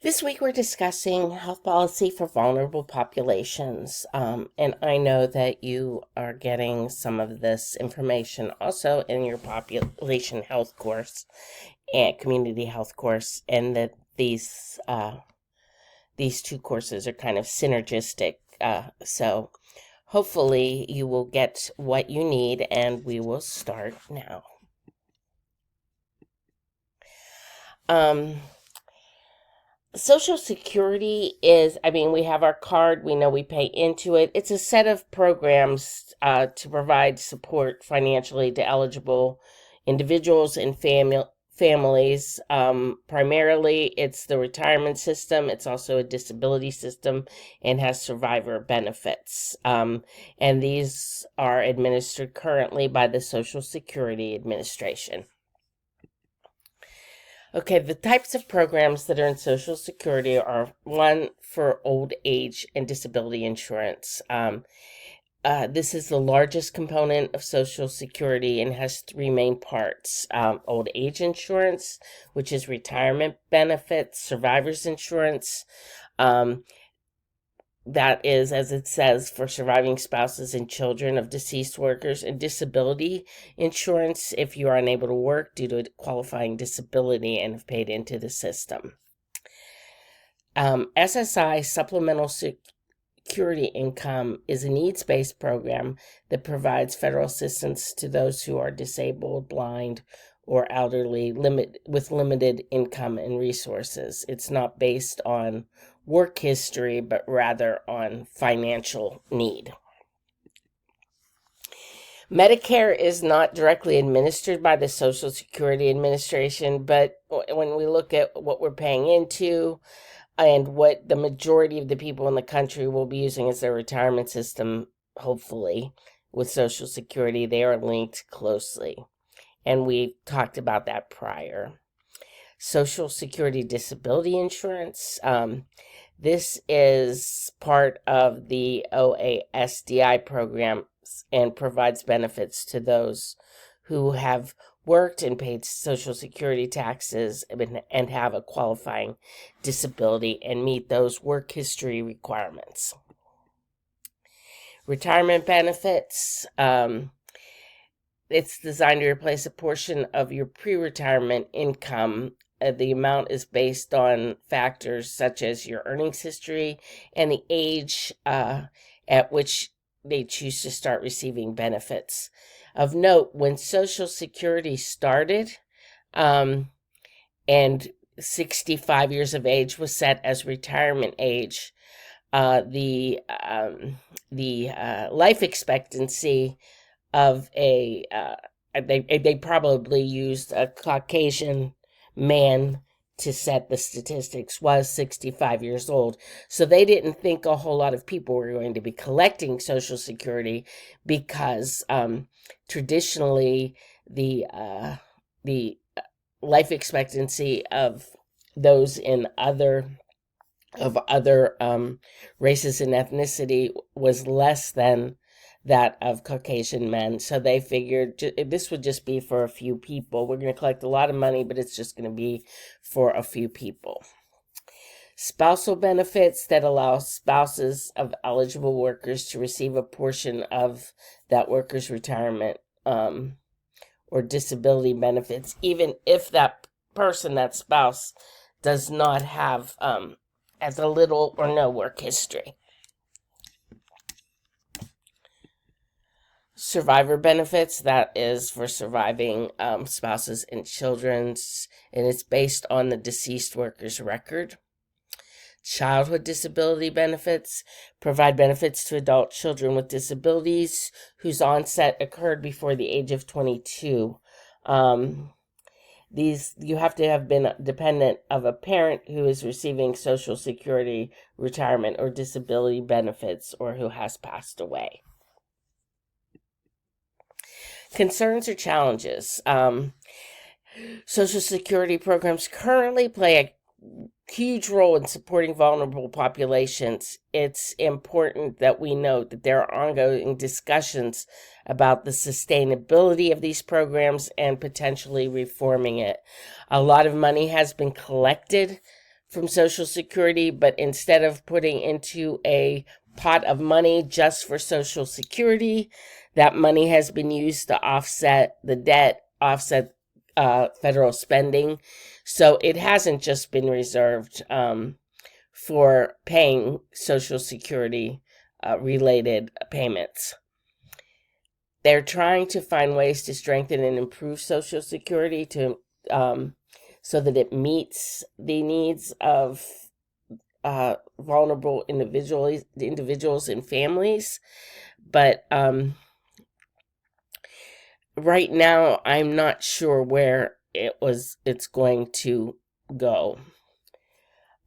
This week we're discussing health policy for vulnerable populations. And I know that you are getting some of this information also in your population health course and community health course, and that these two courses are kind of synergistic. So hopefully you will get what you need, and we will start now. Social Security is, we have our card, we know we pay into it. It's a set of programs to provide support financially to eligible individuals and families. Primarily, it's the retirement system. It's also a disability system and has survivor benefits. And these are administered currently by the Social Security Administration. Okay, the types of programs that are in Social Security are one for old age and disability insurance. This is the largest component of Social Security and has three main parts. Old age insurance, which is retirement benefits, survivor's insurance, that is, as it says, for surviving spouses and children of deceased workers, and disability insurance if you are unable to work due to a qualifying disability and have paid into the system. SSI, Supplemental Security Income, is a needs-based program that provides federal assistance to those who are disabled, blind, or elderly with limited income and resources. It's not based on work history, but rather on financial need. Medicare is not directly administered by the Social Security Administration, but when we look at what we're paying into and what the majority of the people in the country will be using as their retirement system, hopefully, with Social Security, they are linked closely. And we talked about that prior. Social Security Disability Insurance. This is part of the OASDI program and provides benefits to those who have worked and paid Social Security taxes and have a qualifying disability and meet those work history requirements. Retirement benefits. It's designed to replace a portion of your pre-retirement income. The amount is based on factors such as your earnings history and the age at which they choose to start receiving benefits. Of note, when Social Security started, and 65 years of age was set as retirement age, the life expectancy of they probably used a Caucasian man to set the statistics, was 65 years old. So they didn't think a whole lot of people were going to be collecting Social Security because traditionally the life expectancy of those in other races and ethnicity was less than that of Caucasian men. So they figured this would just be for a few people. We're going to collect a lot of money, but it's just going to be for a few people. Spousal benefits that allow spouses of eligible workers to receive a portion of that worker's retirement or disability benefits, even if that person, that spouse, does not have as a little or no work history. Survivor benefits, that is for surviving spouses and children, and it's based on the deceased worker's record. Childhood disability benefits provide benefits to adult children with disabilities whose onset occurred before the age of 22. These, you have to have been dependent of a parent who is receiving Social Security, retirement, or disability benefits, or who has passed away. Concerns or challenges. Social Security programs currently play a huge role in supporting vulnerable populations. It's important that we note that there are ongoing discussions about the sustainability of these programs and potentially reforming it. A lot of money has been collected from Social Security, but instead of putting into a pot of money just for Social Security, that money has been used to offset the debt, offset federal spending. So it hasn't just been reserved for paying Social Security related payments. They're trying to find ways to strengthen and improve Social Security to so that it meets the needs of vulnerable individuals and families. But right now, I'm not sure where it's going to go.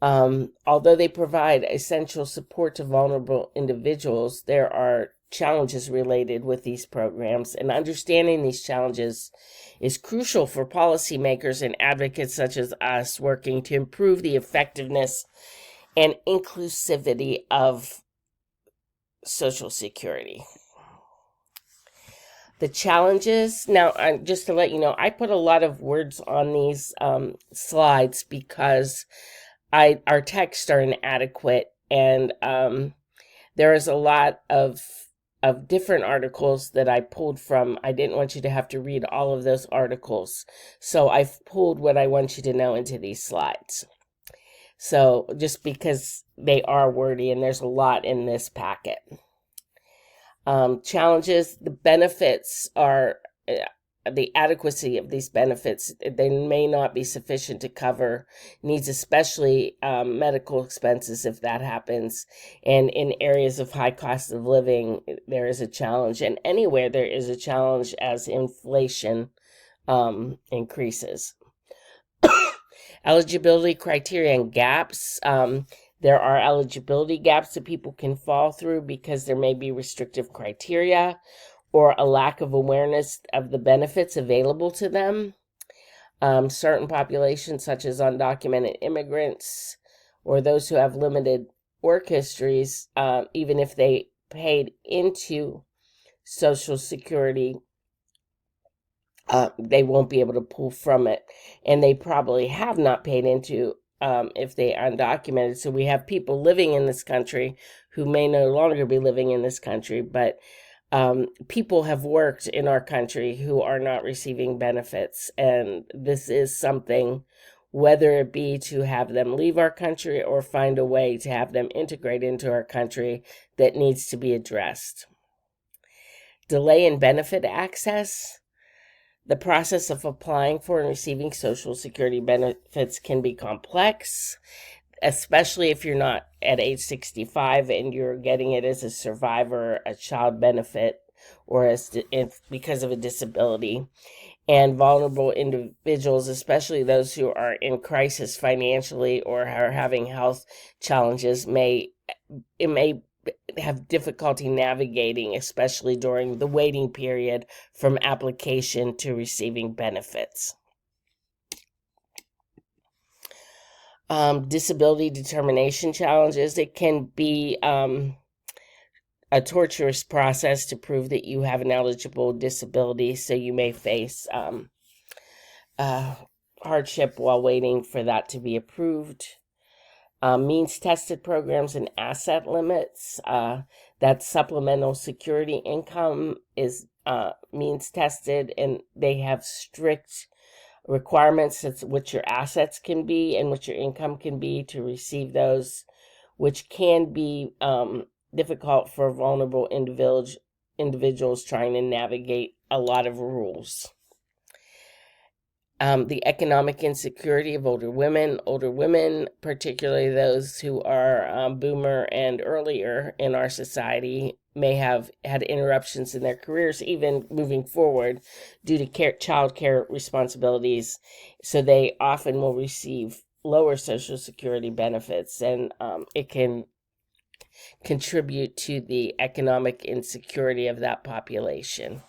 Although they provide essential support to vulnerable individuals, there are challenges related with these programs, and understanding these challenges is crucial for policymakers and advocates such as us working to improve the effectiveness and inclusivity of Social Security. The challenges, now, just to let you know, I put a lot of words on these slides because our texts are inadequate, and there is a lot of different articles that I pulled from. I didn't want you to have to read all of those articles, so I've pulled what I want you to know into these slides. So just because they are wordy and there's a lot in this packet. Challenges, the benefits are the adequacy of these benefits. They may not be sufficient to cover needs, especially medical expenses if that happens. And in areas of high cost of living, there is a challenge. And anywhere there is a challenge as inflation increases. Eligibility criteria and gaps. There are eligibility gaps that people can fall through because there may be restrictive criteria or a lack of awareness of the benefits available to them. Certain populations, such as undocumented immigrants or those who have limited work histories, even if they paid into Social Security, they won't be able to pull from it. And they probably have not paid into if they are undocumented. So we have people living in this country who may no longer be living in this country, but people have worked in our country who are not receiving benefits. And this is something, whether it be to have them leave our country or find a way to have them integrate into our country, that needs to be addressed. Delay in benefit access. The process of applying for and receiving Social Security benefits can be complex, especially if you're not at age 65 and you're getting it as a survivor, a child benefit, or because of a disability. And vulnerable individuals, especially those who are in crisis financially or are having health challenges, may have difficulty navigating, especially during the waiting period from application to receiving benefits. Disability determination challenges. It can be a torturous process to prove that you have an eligible disability, so you may face hardship while waiting for that to be approved. Means-tested programs and asset limits. That supplemental security income is means-tested, and they have strict requirements as what your assets can be and what your income can be to receive those, which can be difficult for vulnerable individuals trying to navigate a lot of rules. The economic insecurity of older women, particularly those who are boomer and earlier in our society, may have had interruptions in their careers, even moving forward, due to child care responsibilities. So they often will receive lower Social Security benefits, and it can contribute to the economic insecurity of that population.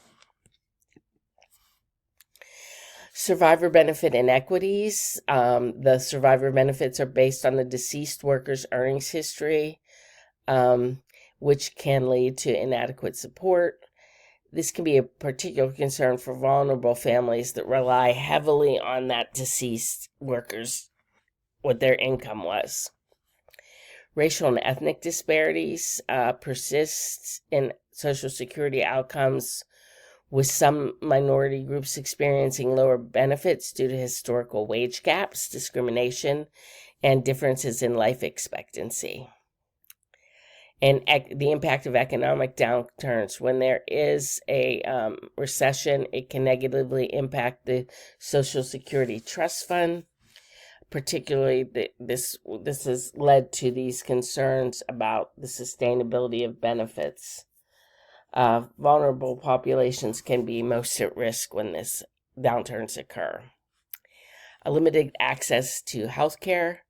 Survivor benefit inequities. The survivor benefits are based on the deceased worker's earnings history, which can lead to inadequate support. This can be a particular concern for vulnerable families that rely heavily on that deceased worker's what their income was. Racial and ethnic disparities persist in Social Security outcomes, with some minority groups experiencing lower benefits due to historical wage gaps, discrimination, and differences in life expectancy. And the impact of economic downturns. When there is a recession, it can negatively impact the Social Security Trust Fund. Particularly, this has led to these concerns about the sustainability of benefits. Vulnerable populations can be most at risk when this downturns occur. A limited access to health care.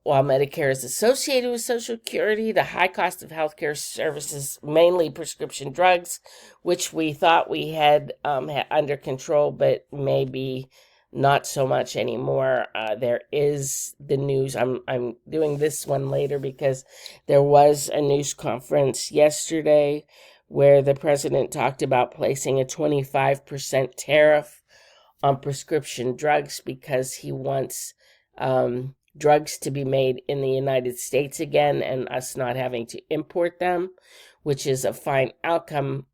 While Medicare is associated with Social Security, the high cost of healthcare services, mainly prescription drugs, which we thought we had under control, but maybe not so much anymore. There is the news. I'm doing this one later because there was a news conference yesterday where the president talked about placing a 25% tariff on prescription drugs because he wants drugs to be made in the United States again and us not having to import them, which is a fine outcome.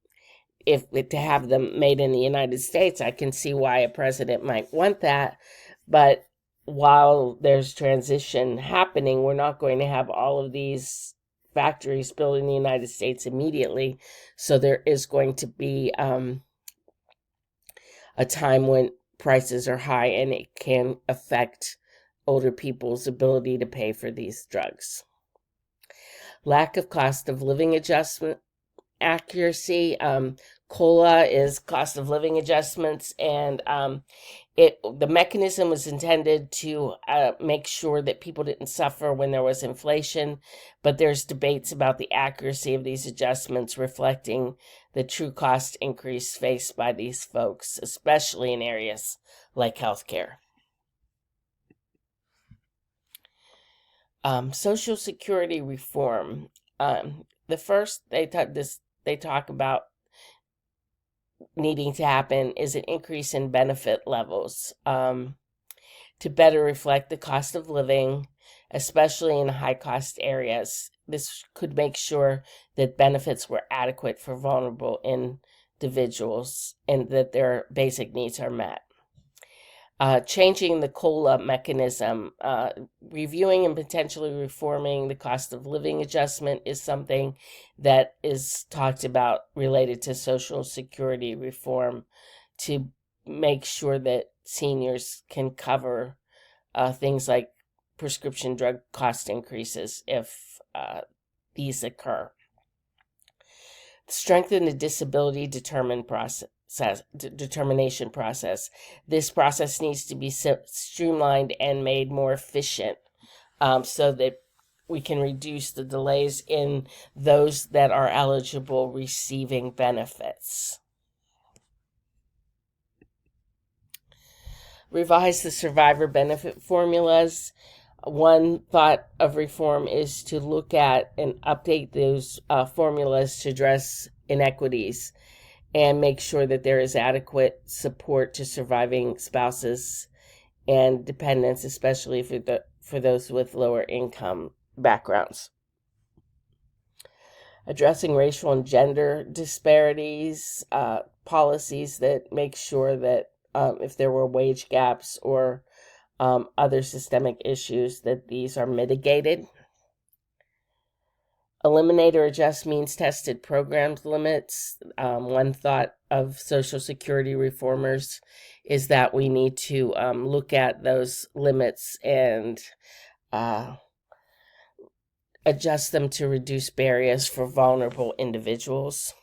If to have them made in the United States, I can see why a president might want that. But while there's transition happening, we're not going to have all of these factories built in the United States immediately. So there is going to be a time when prices are high, and it can affect older people's ability to pay for these drugs. Lack of cost of living adjustment accuracy. COLA is cost of living adjustments, and the mechanism was intended to make sure that people didn't suffer when there was inflation, but there's debates about the accuracy of these adjustments reflecting the true cost increase faced by these folks, especially in areas like healthcare. Social Security reform. The first they talk about needing to happen is an increase in benefit levels to better reflect the cost of living, especially in high-cost areas. This could make sure that benefits were adequate for vulnerable individuals and that their basic needs are met. Changing the COLA mechanism, reviewing and potentially reforming the cost of living adjustment is something that is talked about related to Social Security reform to make sure that seniors can cover things like prescription drug cost increases if these occur. Strengthen the disability determination process. This process needs to be streamlined and made more efficient so that we can reduce the delays in those that are eligible receiving benefits. Revise the survivor benefit formulas. One thought of reform is to look at and update those formulas to address inequities and make sure that there is adequate support to surviving spouses and dependents, especially for those with lower income backgrounds. Addressing racial and gender disparities, policies that make sure that if there were wage gaps or other systemic issues, that these are mitigated. Eliminate or adjust means-tested programs limits. One thought of Social Security reformers is that we need to look at those limits and adjust them to reduce barriers for vulnerable individuals.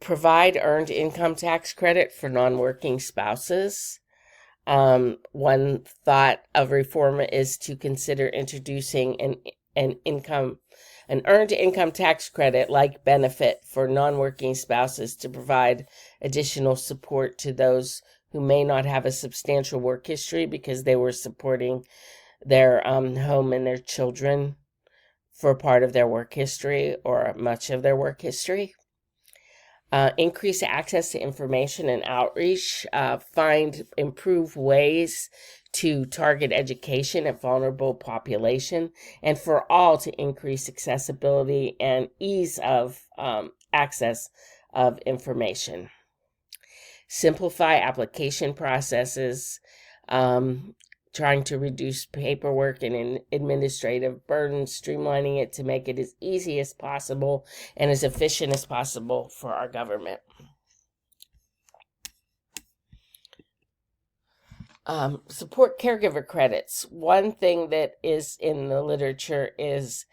Provide earned income tax credit for non-working spouses. One thought of reform is to consider introducing an earned income tax credit like benefit for non-working spouses to provide additional support to those who may not have a substantial work history because they were supporting their home and their children for part of their work history or much of their work history. Increase access to information and outreach, improve ways to target education at vulnerable population, and for all to increase accessibility and ease of access of information. Simplify application processes, trying to reduce paperwork and administrative burdens, streamlining it to make it as easy as possible and as efficient as possible for our government. Support caregiver credits. One thing that is in the literature is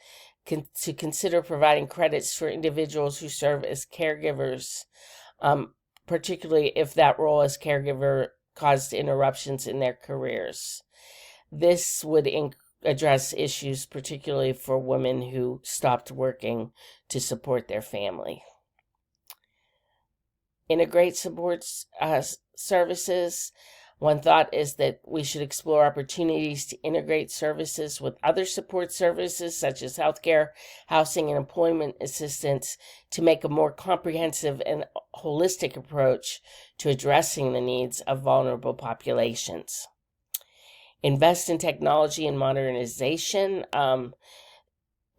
to consider providing credits for individuals who serve as caregivers, particularly if that role as caregiver caused interruptions in their careers. This would address issues particularly for women who stopped working to support their family. Integrate supports services. One thought is that we should explore opportunities to integrate services with other support services such as healthcare, housing, and employment assistance to make a more comprehensive and holistic approach to addressing the needs of vulnerable populations. Invest in technology and modernization.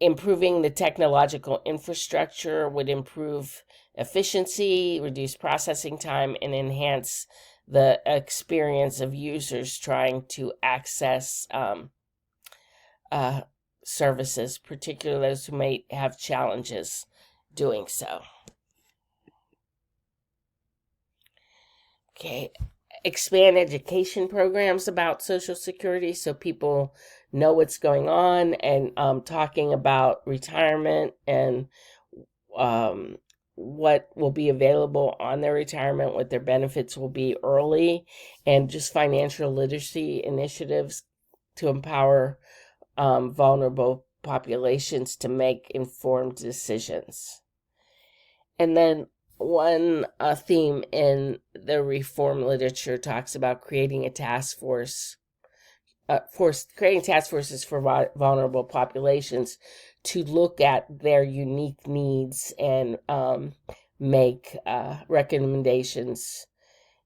Improving the technological infrastructure would improve efficiency, reduce processing time, and enhance the experience of users trying to access services, particularly those who may have challenges doing so. Okay, expand education programs about Social Security so people know what's going on, and talking about retirement and what will be available on their retirement, what their benefits will be early, and just financial literacy initiatives to empower vulnerable populations to make informed decisions. And then one theme in the reform literature talks about creating a task force, creating task forces for vulnerable populations to look at their unique needs and make recommendations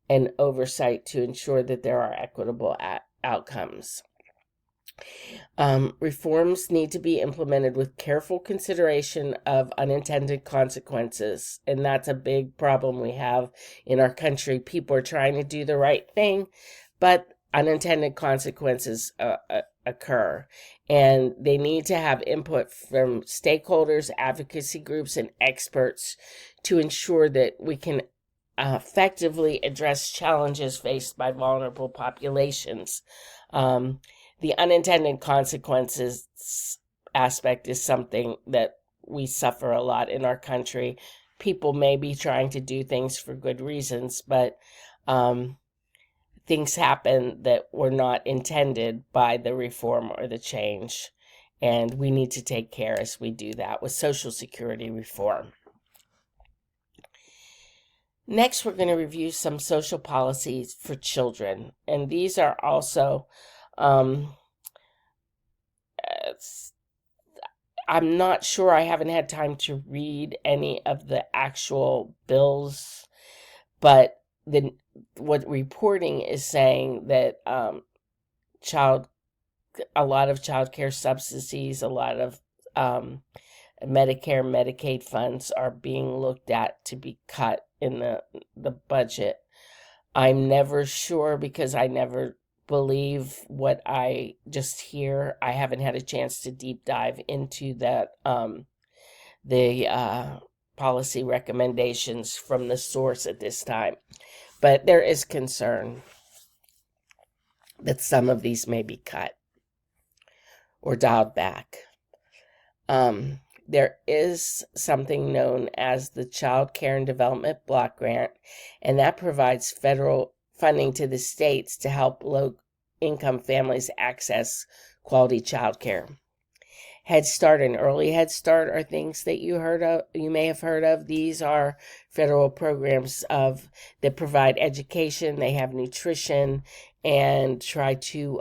and oversight to ensure that there are equitable outcomes. Reforms need to be implemented with careful consideration of unintended consequences, and that's a big problem we have in our country. People are trying to do the right thing, but unintended consequences occur, and they need to have input from stakeholders, advocacy groups, and experts to ensure that we can effectively address challenges faced by vulnerable populations. The unintended consequences aspect is something that we suffer a lot in our country. People may be trying to do things for good reasons, but things happen that were not intended by the reform or the change, and we need to take care as we do that with Social Security reform. Next, we're going to review some social policies for children, and these are also I'm not sure, I haven't had time to read any of the actual bills, but what reporting is saying that a lot of child care subsidies, a lot of Medicare, Medicaid funds are being looked at to be cut in the budget. I'm never sure because I never believe what I just hear. I haven't had a chance to deep dive into that, the policy recommendations from the source at this time. But there is concern that some of these may be cut or dialed back. There is something known as the Child Care and Development Block Grant, and that provides federal funding to the states to help low-income families access quality child care. Head Start and Early Head Start are things that you may have heard of. These are federal programs that provide education. They have nutrition and try to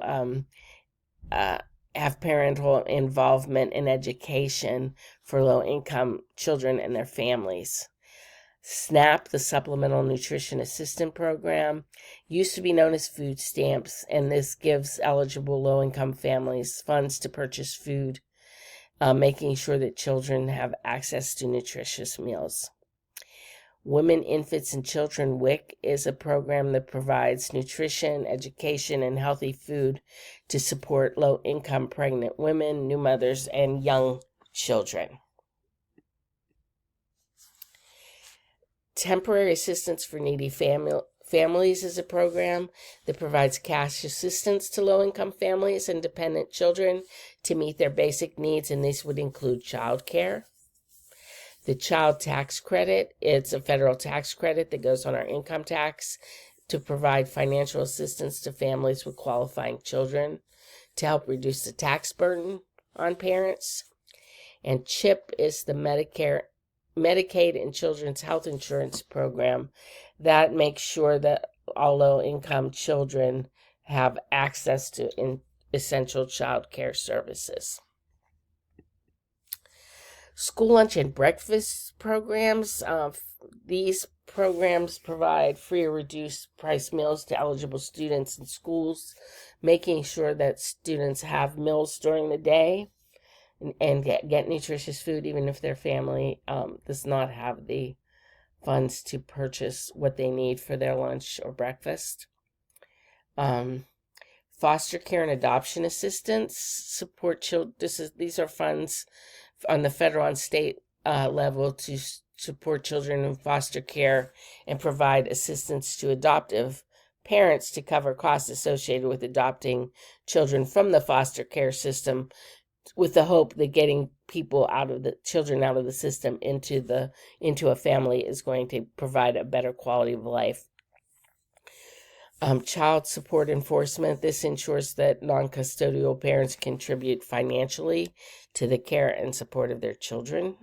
have parental involvement in education for low-income children and their families. SNAP, the Supplemental Nutrition Assistance Program, used to be known as food stamps, and this gives eligible low-income families funds to purchase food, making sure that children have access to nutritious meals. Women, Infants, and Children WIC is a program that provides nutrition, education, and healthy food to support low-income pregnant women, new mothers, and young children. Temporary Assistance for Needy Families is a program that provides cash assistance to low-income families and dependent children to meet their basic needs, and these would include child care. The Child Tax Credit, it's a federal tax credit that goes on our income tax to provide financial assistance to families with qualifying children to help reduce the tax burden on parents. And CHIP is the Medicaid and Children's Health Insurance Program that makes sure that all low-income children have access to essential child care services. School lunch and breakfast programs. These programs provide free or reduced price meals to eligible students in schools, making sure that students have meals during the day and get nutritious food, even if their family does not have the funds to purchase what they need for their lunch or breakfast. Foster care and adoption assistance support children. These are funds on the federal and state level to support children in foster care and provide assistance to adoptive parents to cover costs associated with adopting children from the foster care system, with the hope that getting children out of the system into a family is going to provide a better quality of life. Child support enforcement. This ensures that non-custodial parents contribute financially to the care and support of their children.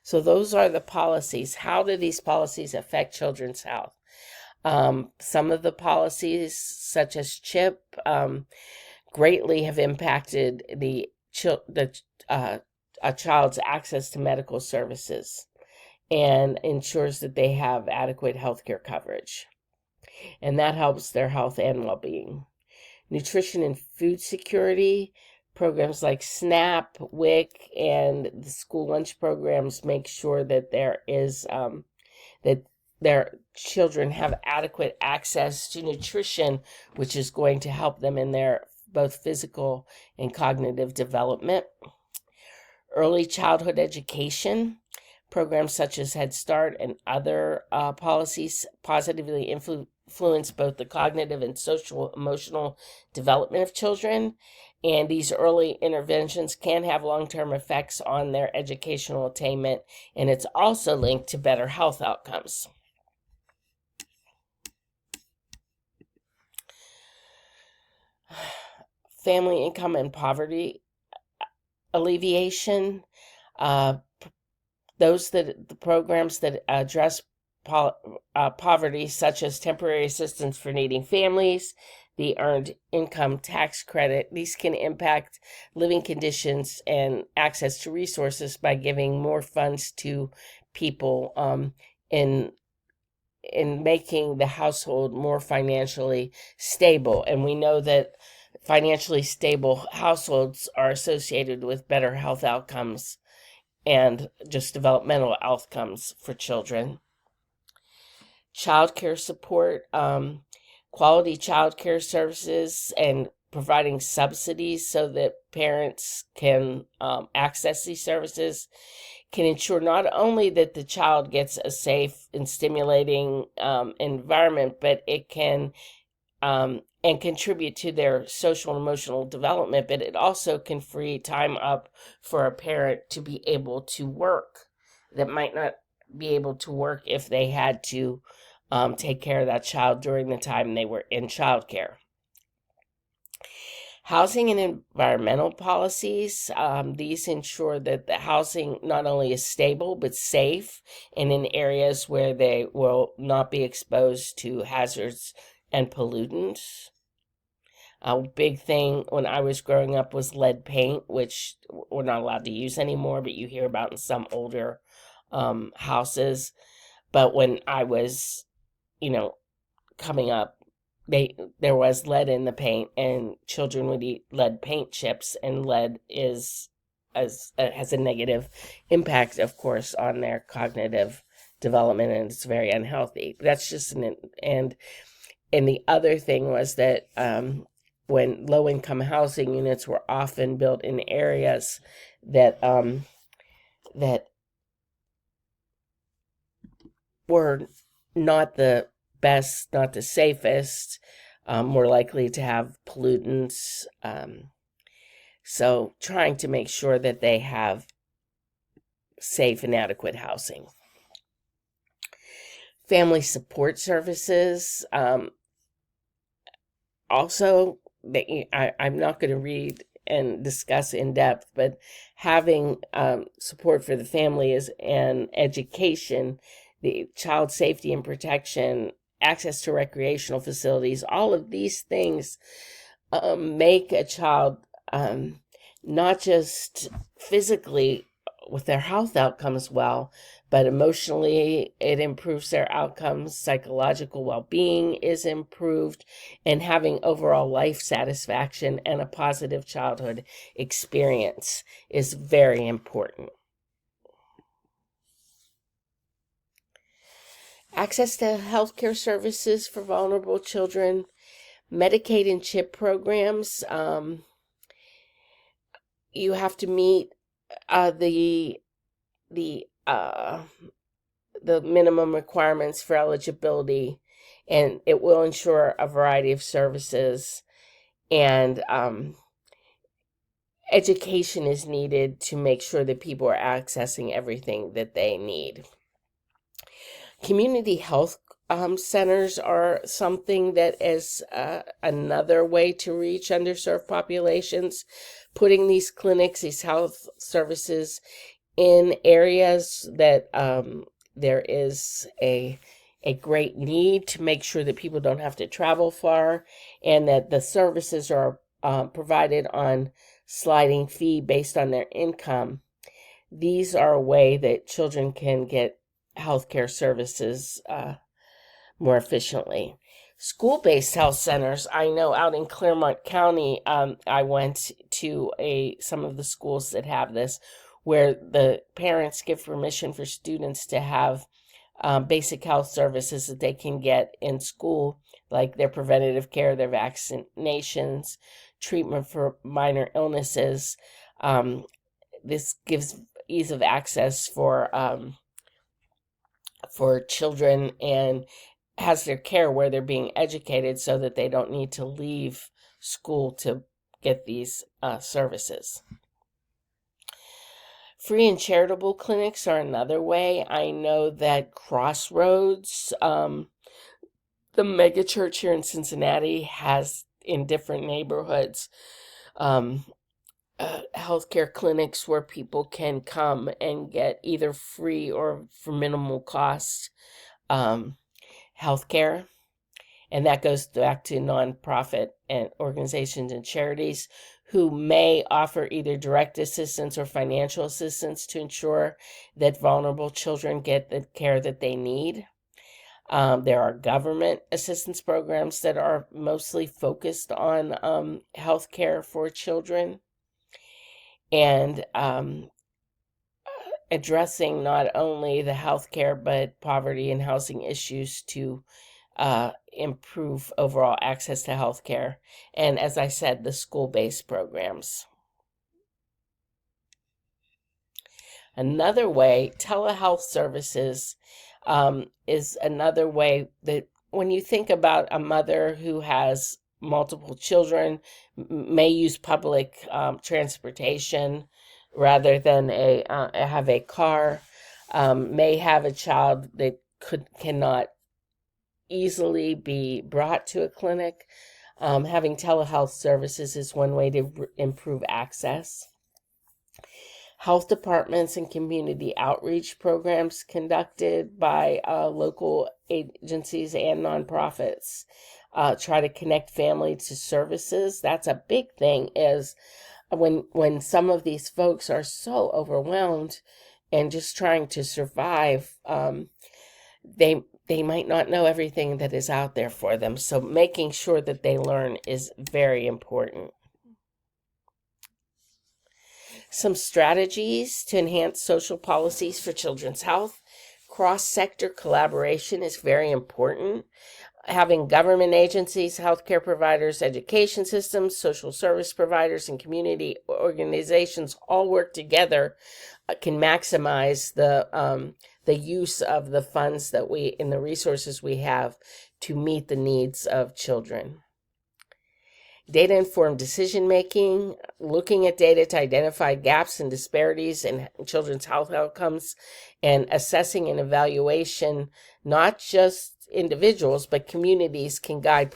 So those are the policies. How do these policies affect children's health? Some of the policies, such as CHIP, greatly have impacted a child's access to medical services and ensures that they have adequate health care coverage. And that helps their health and well-being. Nutrition and food security programs like SNAP, WIC, and the school lunch programs make sure that that their children have adequate access to nutrition, which is going to help them in their both physical and cognitive development. Early childhood education programs such as Head Start and other policies positively influence both the cognitive and social emotional development of children, and these early interventions can have long-term effects on their educational attainment, and it's also linked to better health outcomes. Family income and poverty alleviation. The programs that address poverty, such as temporary assistance for needing families, the Earned Income Tax Credit, these can impact living conditions and access to resources by giving more funds to people in making the household more financially stable. And we know that financially stable households are associated with better health outcomes and just developmental outcomes for children. Child care support, quality child care services, and providing subsidies so that parents can access these services can ensure not only that the child gets a safe and stimulating environment, but it can and contribute to their social and emotional development, but it also can free time up for a parent to be able to work that might not be able to work if they had to take care of that child during the time they were in childcare. Housing and environmental policies, these ensure that the housing not only is stable but safe and in areas where they will not be exposed to hazards and pollutants. A big thing when I was growing up was lead paint, which we're not allowed to use anymore, but you hear about in some older houses. But when I was, coming up, there was lead in the paint, and children would eat lead paint chips, and lead has a negative impact, of course, on their cognitive development, and it's very unhealthy. That's just and the other thing was that when low-income housing units were often built in areas that that were not the best, not the safest, more likely to have pollutants. So trying to make sure that they have safe and adequate housing. Family support services. Also, I'm not going to read and discuss in depth, but having support for the family and education, the child safety and protection, access to recreational facilities, all of these things make a child not just physically with their health outcomes well, but emotionally it improves their outcomes. Psychological well-being is improved, and having overall life satisfaction and a positive childhood experience is very important. Access to healthcare services for vulnerable children, Medicaid and CHIP programs. You have to meet the minimum requirements for eligibility, and it will ensure a variety of services. And education is needed to make sure that people are accessing everything that they need. Community health centers are something that is another way to reach underserved populations. Putting these clinics, these health services in areas that there is a great need, to make sure that people don't have to travel far, and that the services are provided on sliding fee based on their income. These are a way that children can get healthcare services more efficiently. School-based health centers. I know out in Claremont County, I went to some of the schools that have this, where the parents give permission for students to have basic health services that they can get in school, like their preventative care, their vaccinations, treatment for minor illnesses. This gives ease of access for children, and has their care where they're being educated so that they don't need to leave school to get these services. Free and charitable clinics are another way. I know that Crossroads, the megachurch here in Cincinnati, has in different neighborhoods healthcare clinics where people can come and get either free or for minimal cost healthcare. And that goes back to nonprofit and organizations and charities who may offer either direct assistance or financial assistance to ensure that vulnerable children get the care that they need. There are government assistance programs that are mostly focused on health care for children, and addressing not only the health care but poverty and housing issues to improve overall access to health care. And as I said, the school-based programs. Another way, telehealth services is another way that when you think about a mother who has multiple children, may use public transportation rather than have a car, may have a child that cannot easily be brought to a clinic. Having telehealth services is one way to improve access. Health departments and community outreach programs conducted by local agencies and nonprofits try to connect family to services. That's a big thing, is when some of these folks are so overwhelmed and just trying to survive, they might not know everything that is out there for them. So making sure that they learn is very important. Some strategies to enhance social policies for children's health. Cross-sector collaboration is very important. Having government agencies, healthcare providers, education systems, social service providers, and community organizations all work together can maximize the use of the funds that and the resources we have to meet the needs of children. Data-informed decision-making, looking at data to identify gaps and disparities in children's health outcomes, and assessing and evaluation, not just individuals, but communities can guide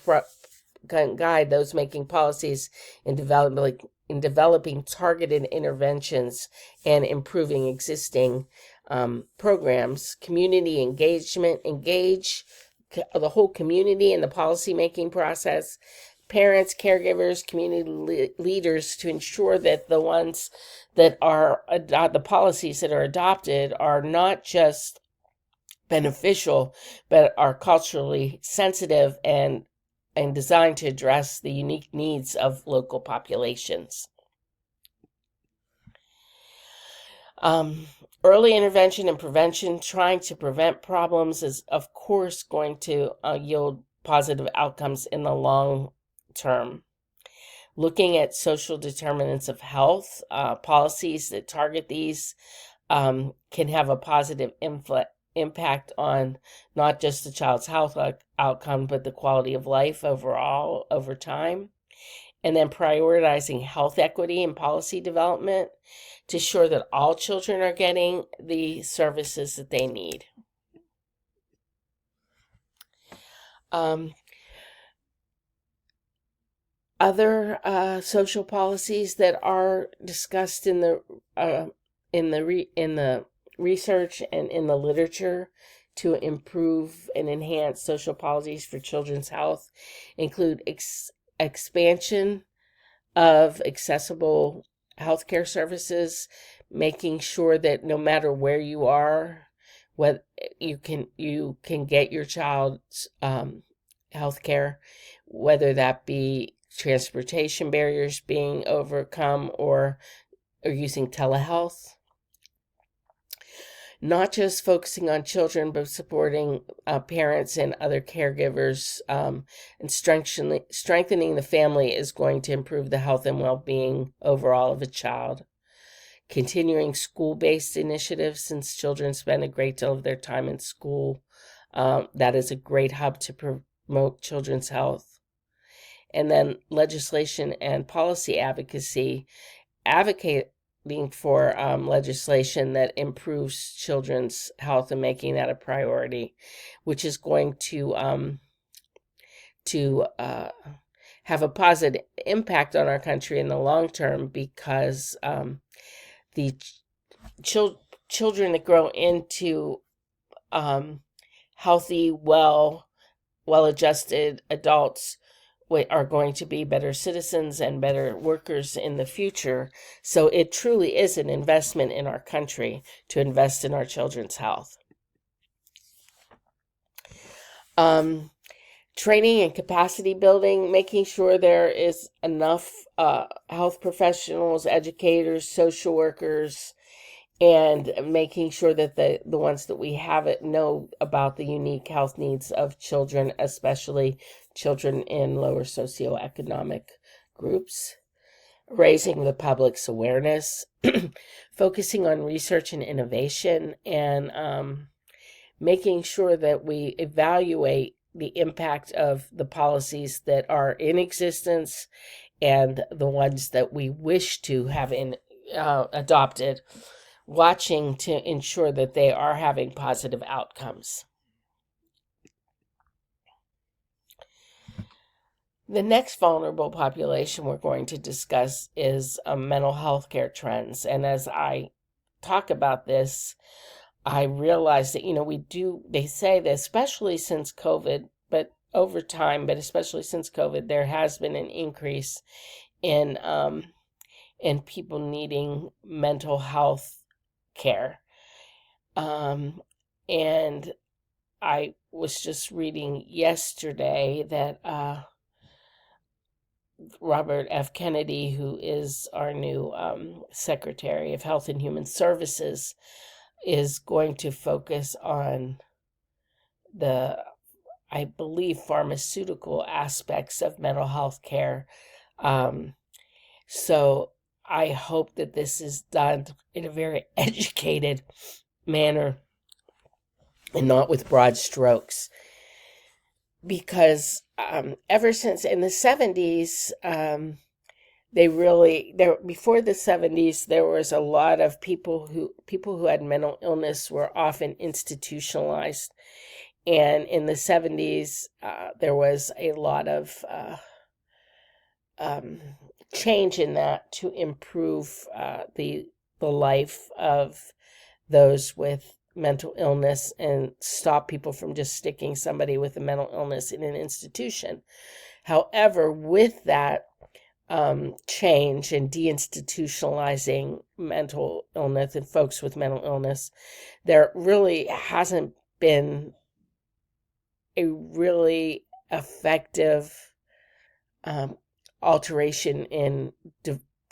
those making policies in developing targeted interventions and improving existing programs. Community engagement, engage the whole community in the policy-making process. Parents, caregivers, community leaders to ensure that the ones that are the policies that are adopted are not just beneficial, but are culturally sensitive and designed to address the unique needs of local populations. Early intervention and prevention, trying to prevent problems, is of course going to yield positive outcomes in the long term. Looking at social determinants of health, policies that target these can have a positive impact on not just the child's health outcome, but the quality of life overall over time. And then prioritizing health equity in policy development to ensure that all children are getting the services that they need. Other social policies that are discussed in the research and in the literature to improve and enhance social policies for children's health include expansion of accessible healthcare services, making sure that no matter where you are, whether you can get your child's healthcare, whether that be transportation barriers being overcome or using telehealth. Not just focusing on children, but supporting parents and other caregivers, and strengthening the family is going to improve the health and well-being overall of a child. Continuing school-based initiatives, since children spend a great deal of their time in school. That is a great hub to promote children's health. And then legislation and policy advocacy, advocating for legislation that improves children's health and making that a priority, which is going to have a positive impact on our country in the long term, because the children that grow into healthy, well-adjusted adults are going to be better citizens and better workers in the future. So it truly is an investment in our country to invest in our children's health. Training and capacity building, making sure there is enough health professionals, educators, social workers, and making sure that the ones that we have know about the unique health needs of children, especially children in lower socioeconomic groups. Raising the public's awareness, focusing on research and innovation, and making sure that we evaluate the impact of the policies that are in existence and the ones that we wish to have adopted, watching to ensure that they are having positive outcomes. The next vulnerable population we're going to discuss is mental health care trends. And as I talk about this, I realize that, they say that especially since COVID, but over time, but especially since COVID, there has been an increase in people needing mental health care. And I was just reading yesterday that Robert F. Kennedy, who is our new Secretary of Health and Human Services, is going to focus on the, I believe, pharmaceutical aspects of mental health care. So I hope that this is done in a very educated manner and not with broad strokes. Because ever since in the 70s, before the 70s, there was a lot of people who had mental illness were often institutionalized. And in the 70s, there was a lot of change in that to improve the life of those with mental illness and stop people from just sticking somebody with a mental illness in an institution. However, with that change and deinstitutionalizing mental illness and folks with mental illness, there really hasn't been a really effective alteration in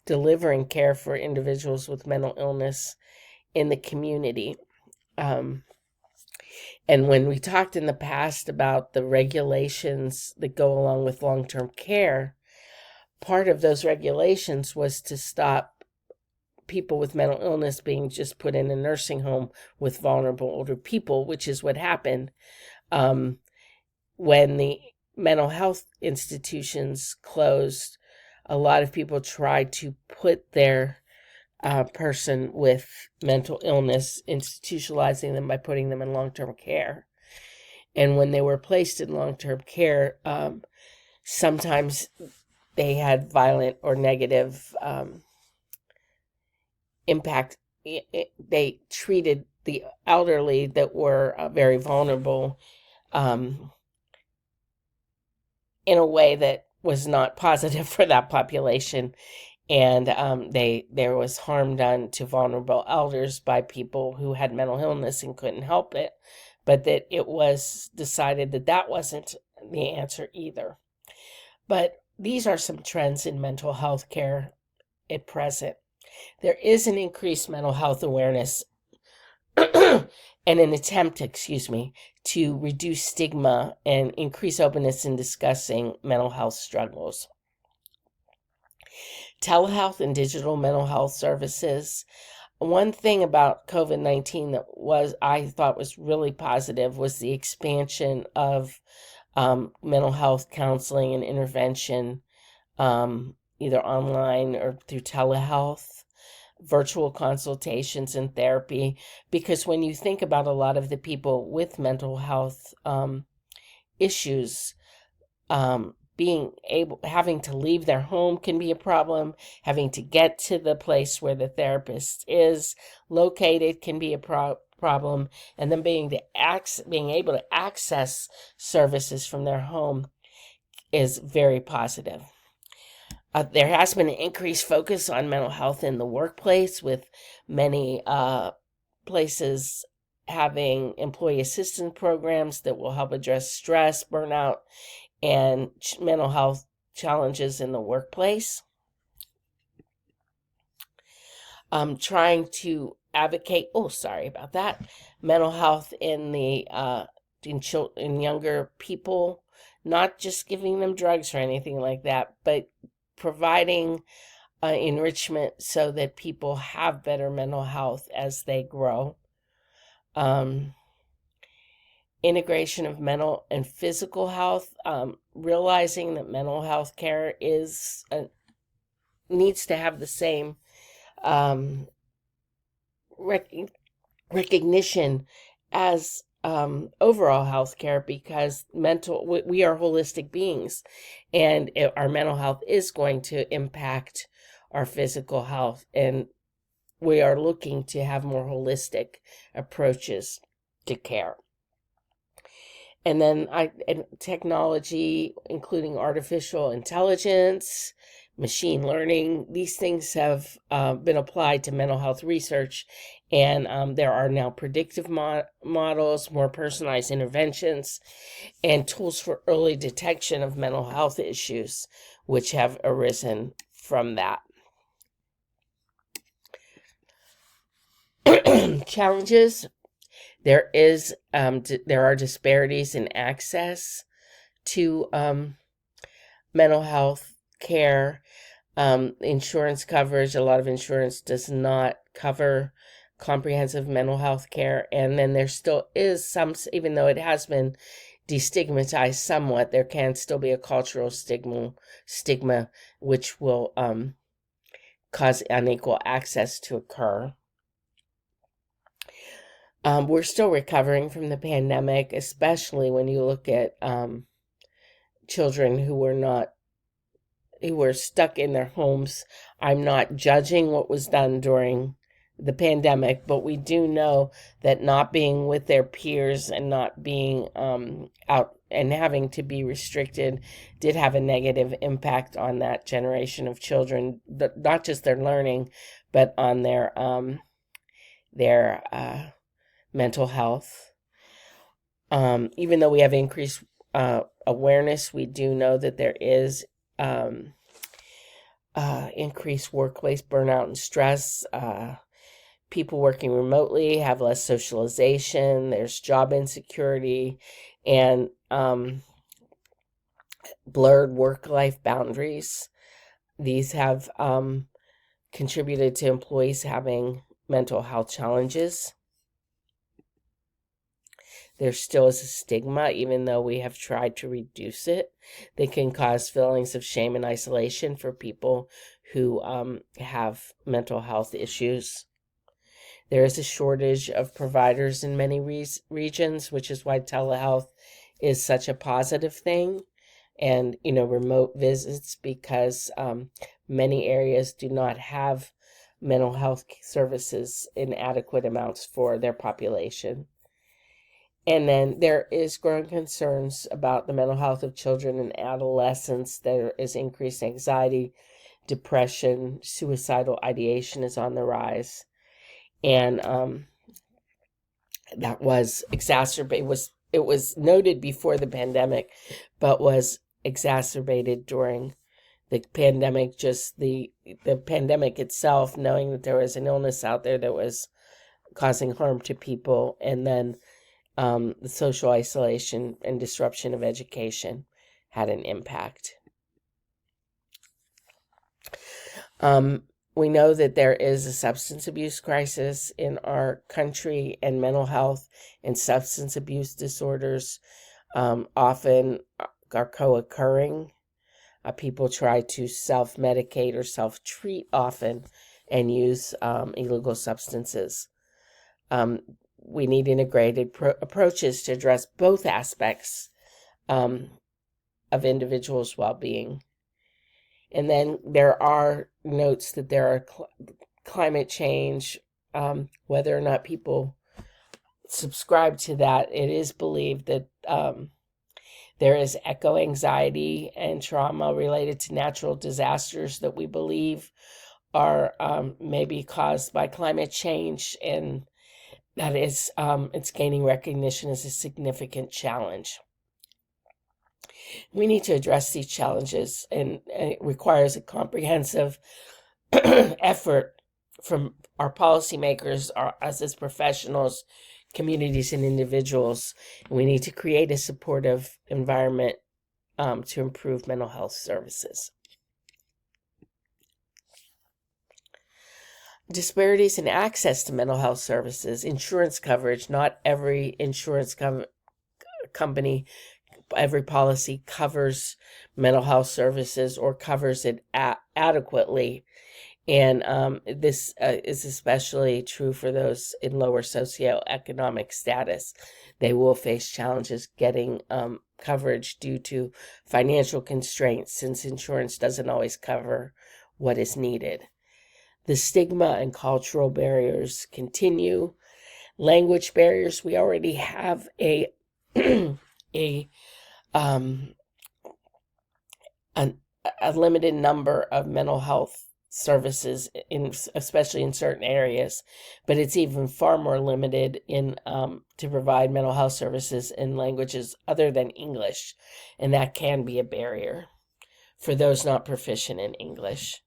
delivering care for individuals with mental illness in the community. And when we talked in the past about the regulations that go along with long-term care, part of those regulations was to stop people with mental illness being just put in a nursing home with vulnerable older people, which is what happened when the mental health institutions closed. A lot of people tried to put their person with mental illness, institutionalizing them by putting them in long-term care. And when they were placed in long-term care, sometimes they had violent or negative impact. They treated the elderly that were very vulnerable in a way that was not positive for that population. And there was harm done to vulnerable elders by people who had mental illness and couldn't help it, but that it was decided that that wasn't the answer either. But these are some trends in mental health care at present. There is an increased mental health awareness and an attempt, to reduce stigma and increase openness in discussing mental health struggles. Telehealth and digital mental health services. One thing about COVID-19 that I thought was really positive was the expansion of mental health counseling and intervention, either online or through telehealth, virtual consultations and therapy. Because when you think about a lot of the people with mental health issues, having to leave their home can be a problem. Having to get to the place where the therapist is located can be a problem. And then being able to access services from their home is very positive. There has been an increased focus on mental health in the workplace, with many places having employee assistance programs that will help address stress, burnout, and mental health challenges in the workplace. Trying to advocate, mental health in in younger people, not just giving them drugs or anything like that, but providing enrichment so that people have better mental health as they grow. Integration of mental and physical health, realizing that mental health care needs to have the same recognition as overall health care, because we are holistic beings, and our mental health is going to impact our physical health, and we are looking to have more holistic approaches to care. And then technology, including artificial intelligence, machine learning. These things have been applied to mental health research, and there are now predictive models, more personalized interventions, and tools for early detection of mental health issues, which have arisen from that. Challenges. There are disparities in access to mental health care. Insurance coverage, a lot of insurance does not cover comprehensive mental health care. And then there still is some, even though it has been destigmatized somewhat, there can still be a cultural stigma which will cause unequal access to occur. We're still recovering from the pandemic, especially when you look at children who were stuck in their homes. I'm not judging what was done during the pandemic, but we do know that not being with their peers and not being out and having to be restricted did have a negative impact on that generation of children, not just their learning, but on their mental health. Even though we have increased awareness, we do know that there is increased workplace burnout and stress. People working remotely have less socialization. There's job insecurity and blurred work-life boundaries. These have contributed to employees having mental health challenges. There still is a stigma, even though we have tried to reduce it. They can cause feelings of shame and isolation for people who have mental health issues. There is a shortage of providers in many regions, which is why telehealth is such a positive thing. And, remote visits, because many areas do not have mental health services in adequate amounts for their population. And then there is growing concerns about the mental health of children and adolescents. There is increased anxiety, depression, suicidal ideation is on the rise. And that was exacerbated. It was noted before the pandemic, but was exacerbated during the pandemic. Just the pandemic itself, knowing that there was an illness out there that was causing harm to people, and then the social isolation and disruption of education had an impact. We know that there is a substance abuse crisis in our country, and mental health and substance abuse disorders often are co-occurring. People try to self-medicate or self-treat often and use illegal substances. We need integrated approaches to address both aspects of individuals' well-being. And then there are notes that there are climate change, whether or not people subscribe to that. It is believed that there is eco-anxiety and trauma related to natural disasters that we believe are maybe caused by climate change, and that is it's gaining recognition as a significant challenge. We need to address these challenges, and it requires a comprehensive effort from our policymakers, us as professionals, communities, and individuals. We need to create a supportive environment to improve mental health services. Disparities in access to mental health services, insurance coverage. Not every insurance company, every policy covers mental health services or covers it adequately. And this is especially true for those in lower socioeconomic status. They will face challenges getting coverage due to financial constraints, since insurance doesn't always cover what is needed. The stigma and cultural barriers continue. Language barriers. We already have an a limited number of mental health services, especially in certain areas, but it's even far more limited in to provide mental health services in languages other than English, and that can be a barrier for those not proficient in English.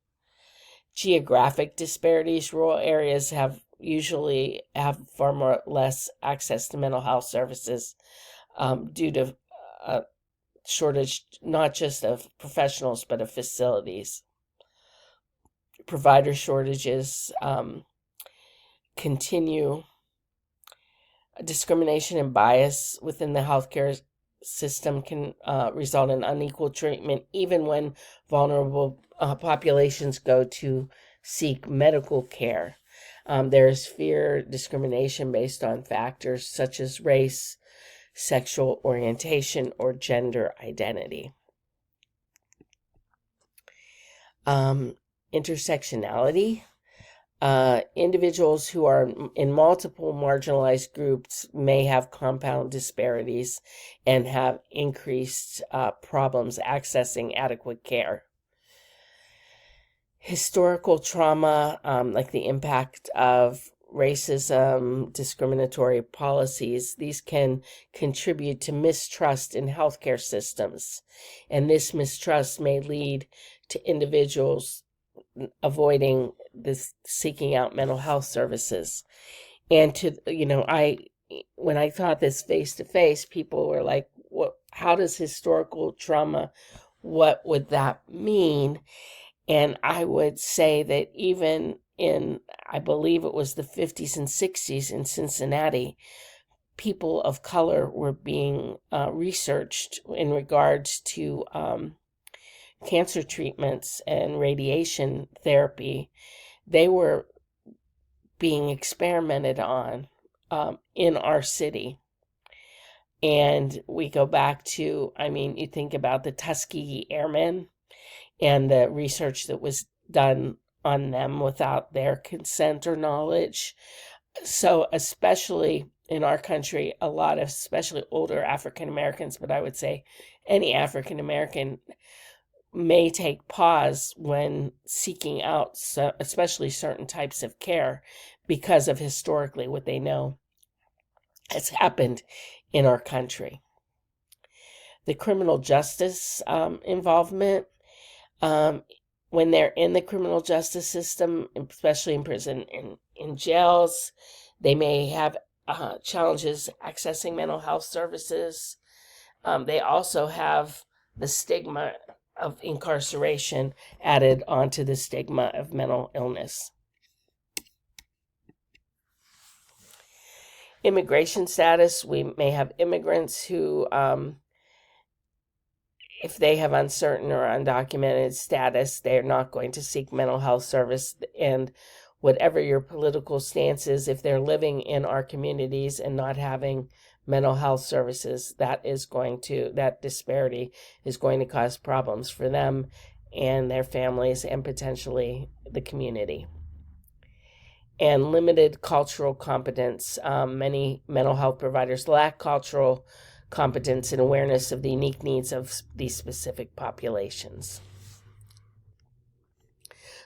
Geographic disparities: rural areas usually have far more less access to mental health services due to shortage not just of professionals but of facilities. Provider shortages continue. Discrimination and bias within the healthcare system can result in unequal treatment, even when vulnerable populations go to seek medical care. There is fear discrimination based on factors such as race, sexual orientation, or gender identity. Intersectionality. Individuals who are in multiple marginalized groups may have compound disparities and have increased problems accessing adequate care. Historical trauma, like the impact of racism, discriminatory policies, these can contribute to mistrust in healthcare systems. And this mistrust may lead to individuals avoiding this, seeking out mental health services. And when I taught this face to face, people were like, how does historical trauma, what would that mean? And I would say that even in, I believe it was the 50s and 60s in Cincinnati, people of color were being researched in regards to cancer treatments and radiation therapy. They were being experimented on in our city. And we go back to, you think about the Tuskegee Airmen and the research that was done on them without their consent or knowledge. So especially in our country, a lot of, especially older African Americans, but I would say any African American may take pause when seeking out, especially certain types of care, because of historically what they know has happened in our country. The criminal justice involvement. When they're in the criminal justice system, especially in prison, in jails, they may have challenges accessing mental health services. They also have the stigma of incarceration added onto the stigma of mental illness. Immigration status. We may have immigrants who, if they have uncertain or undocumented status, they're not going to seek mental health service. And whatever your political stance is, if they're living in our communities and not having mental health services, that disparity is going to cause problems for them and their families and potentially the community. And limited cultural competence. Many mental health providers lack cultural competence and awareness of the unique needs of these specific populations.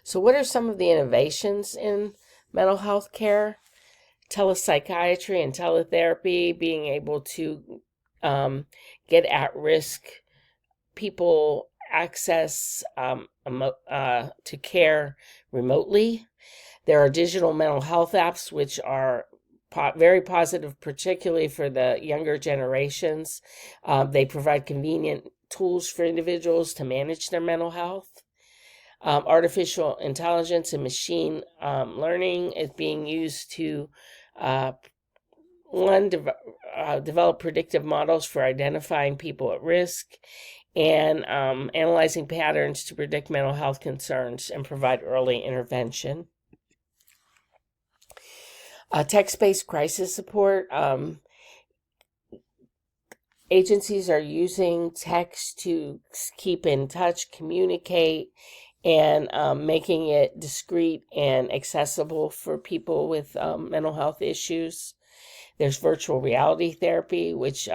So what are some of the innovations in mental health care? Telepsychiatry and teletherapy, being able to get at-risk people access to care remotely. There are digital mental health apps, which are very positive, particularly for the younger generations. They provide convenient tools for individuals to manage their mental health. Artificial intelligence and machine learning is being used to develop predictive models for identifying people at risk and analyzing patterns to predict mental health concerns and provide early intervention. Text-based crisis support. Agencies are using text to keep in touch, communicate, and making it discreet and accessible for people with mental health issues. There's virtual reality therapy, which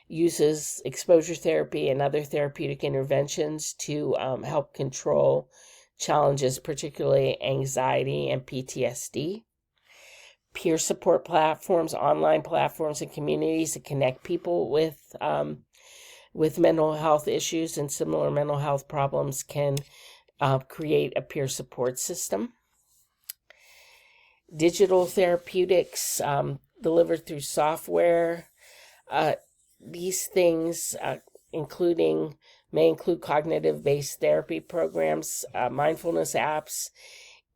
uses exposure therapy and other therapeutic interventions to help control challenges, particularly anxiety and PTSD. Peer support platforms, online platforms, and communities that connect people with mental health issues and similar mental health problems can create a peer support system. Digital therapeutics delivered through software. These things may include cognitive-based therapy programs, mindfulness apps,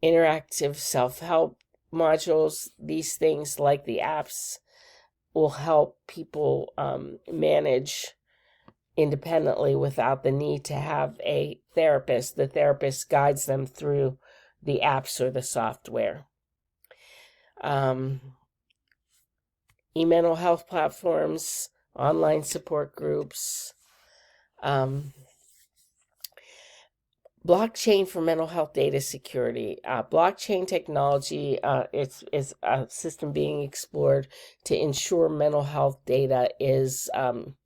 interactive self-help modules. These things, like the apps, will help people manage independently without the need to have a therapist. The therapist guides them through the apps or the software. E-mental health platforms, online support groups, blockchain for mental health data security. Blockchain technology is a system being explored to ensure mental health data is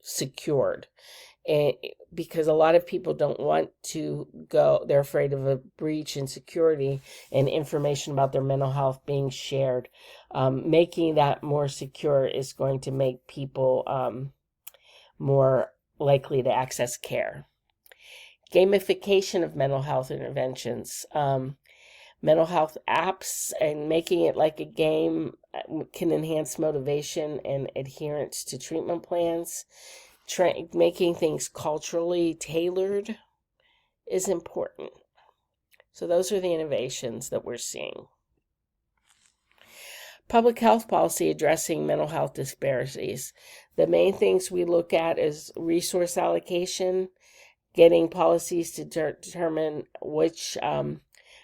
secured. And because a lot of people don't want to go, they're afraid of a breach in security and information about their mental health being shared. Making that more secure is going to make people more likely to access care. Gamification of mental health interventions. Mental health apps and making it like a game can enhance motivation and adherence to treatment plans. Making things culturally tailored is important. So those are the innovations that we're seeing. Public health policy addressing mental health disparities. The main things we look at is resource allocation, getting policies to determine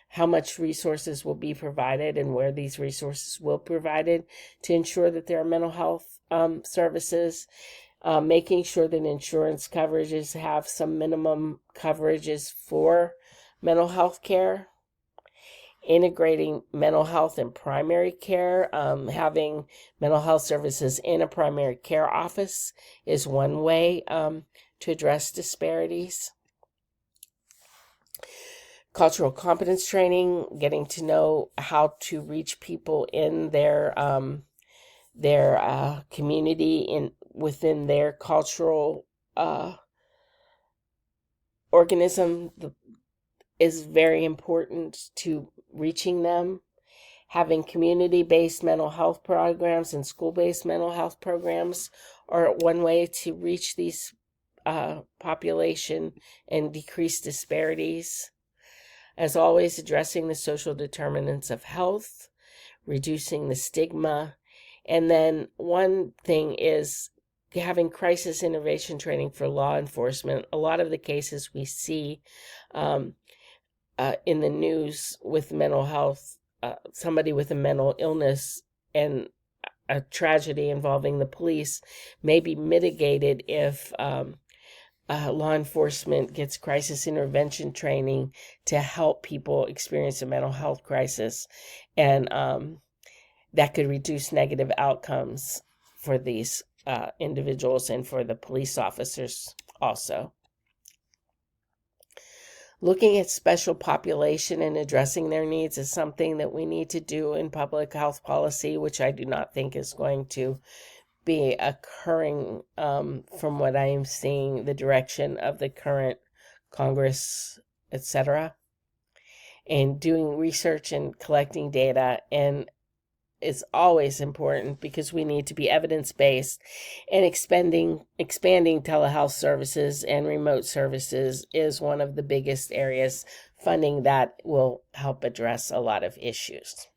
how much resources will be provided and where these resources will be provided to ensure that there are mental health services. Making sure that insurance coverages have some minimum coverages for mental health care. Integrating mental health and primary care. Having mental health services in a primary care office is one way to address disparities. Cultural competence training, getting to know how to reach people in their community within their cultural organism is very important to reaching them. Having community-based mental health programs and school-based mental health programs are one way to reach these population and decrease disparities. As always, addressing the social determinants of health, reducing the stigma. And then one thing is having crisis intervention training for law enforcement. A lot of the cases we see in the news with mental health, somebody with a mental illness and a tragedy involving the police may be mitigated if law enforcement gets crisis intervention training to help people experience a mental health crisis. And that could reduce negative outcomes for these individuals and for the police officers also. Looking at special population and addressing their needs is something that we need to do in public health policy, which I do not think is going to be occurring from what I am seeing, the direction of the current Congress, etc. And doing research and collecting data and is always important because we need to be evidence-based, and expanding telehealth services and remote services is one of the biggest areas funding that will help address a lot of issues.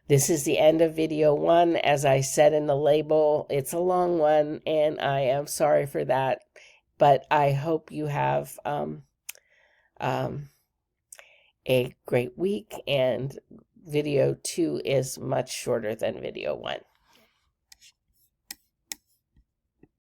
This is the end of video 1. As I said in the label, it's a long one, and I am sorry for that, but I hope you have a great week, and video 2 is much shorter than video 1.